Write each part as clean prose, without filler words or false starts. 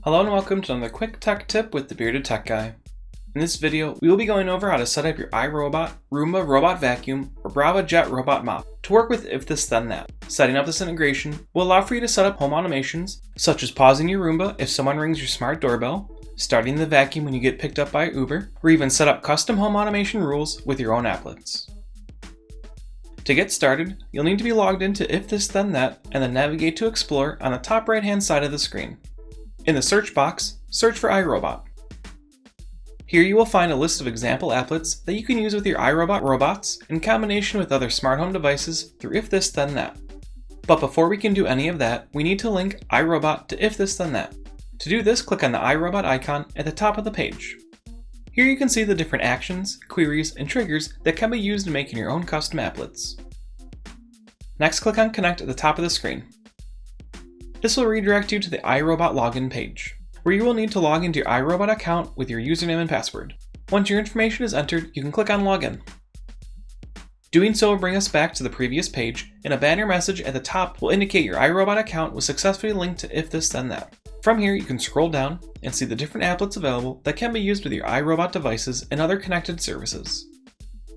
Hello and welcome to another quick tech tip with the Bearded Tech Guy. In this video, we will be going over how to set up your iRobot Roomba Robot Vacuum or Braava Jet Robot Mop to work with If This Then That. Setting up this integration will allow for you to set up home automations, such as pausing your Roomba if someone rings your smart doorbell, starting the vacuum when you get picked up by Uber, or even set up custom home automation rules with your own applets. To get started, you'll need to be logged into If This Then That and then navigate to Explore on the top right hand side of the screen. In the search box, search for iRobot. Here you will find a list of example applets that you can use with your iRobot robots in combination with other smart home devices through If This Then That. But before we can do any of that, we need to link iRobot to If This Then That. To do this, click on the iRobot icon at the top of the page. Here you can see the different actions, queries, and triggers that can be used in making your own custom applets. Next, click on Connect at the top of the screen. This will redirect you to the iRobot login page, where you will need to log into your iRobot account with your username and password. Once your information is entered, you can click on Login. Doing so will bring us back to the previous page, and a banner message at the top will indicate your iRobot account was successfully linked to If This Then That. From here, you can scroll down and see the different applets available that can be used with your iRobot devices and other connected services.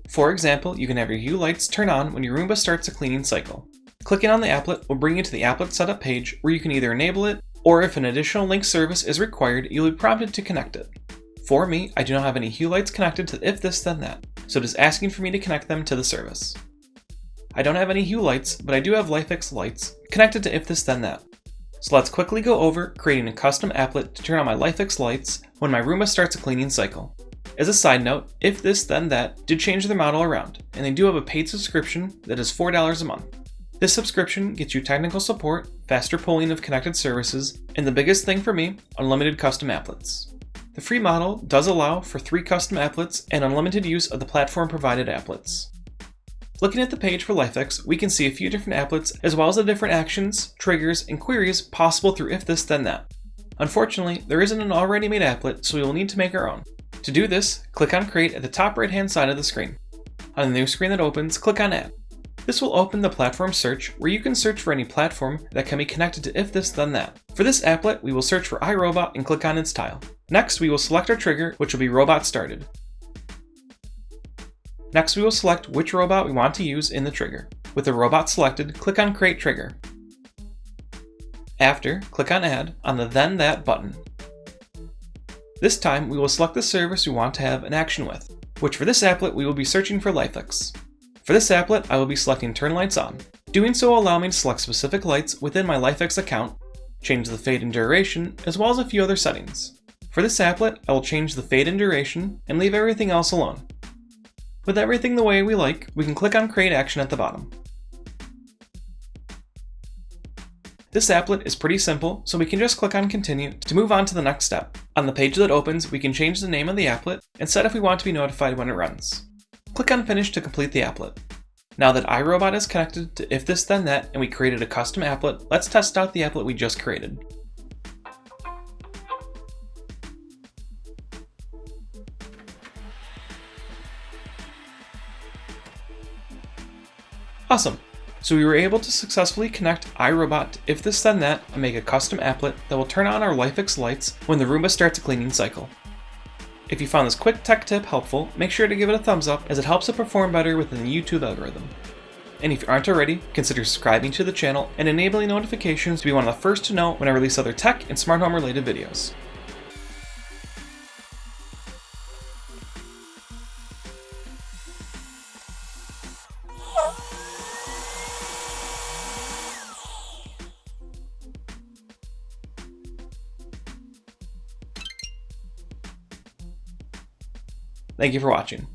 For example, you can have your Hue lights turn on when your Roomba starts a cleaning cycle. Clicking on the applet will bring you to the applet setup page where you can either enable it, or if an additional link service is required, you'll be prompted to connect it. For me, I do not have any Hue lights connected to If This Then That, so it is asking for me to connect them to the service. I don't have any Hue lights, but I do have Lifx lights connected to If This Then That. So let's quickly go over creating a custom applet to turn on my Lifx lights when my Roomba starts a cleaning cycle. As a side note, If This Then That did change their model around, and they do have a paid subscription that is $4 a month. This subscription gets you technical support, faster pulling of connected services, and the biggest thing for me, unlimited custom applets. The free model does allow for 3 custom applets and unlimited use of the platform provided applets. Looking at the page for Lifx, we can see a few different applets as well as the different actions, triggers, and queries possible through If This Then That. Unfortunately, there isn't an already made applet, so we will need to make our own. To do this, click on Create at the top right hand side of the screen. On the new screen that opens, click on Add. This will open the platform search where you can search for any platform that can be connected to If This Then That. For this applet, we will search for iRobot and click on its tile. Next, we will select our trigger, which will be Robot Started. Next, we will select which robot we want to use in the trigger. With the robot selected, click on Create Trigger. After, click on Add on the Then That button. This time, we will select the service we want to have an action with, which for this applet, we will be searching for Lifx. For this applet, I will be selecting Turn Lights On. Doing so will allow me to select specific lights within my Lifx account, change the fade and duration, as well as a few other settings. For this applet, I will change the fade and duration and leave everything else alone. With everything the way we like, we can click on Create Action at the bottom. This applet is pretty simple, so we can just click on Continue to move on to the next step. On the page that opens, we can change the name of the applet and set if we want to be notified when it runs. Click on Finish to complete the applet. Now that iRobot is connected to If This Then That and we created a custom applet, let's test out the applet we just created. Awesome! So we were able to successfully connect iRobot to If This Then That and make a custom applet that will turn on our Lifx lights when the Roomba starts a cleaning cycle. If you found this quick tech tip helpful, make sure to give it a thumbs up as it helps it perform better within the YouTube algorithm. And if you aren't already, consider subscribing to the channel and enabling notifications to be one of the first to know when I release other tech and smart home related videos. Thank you for watching.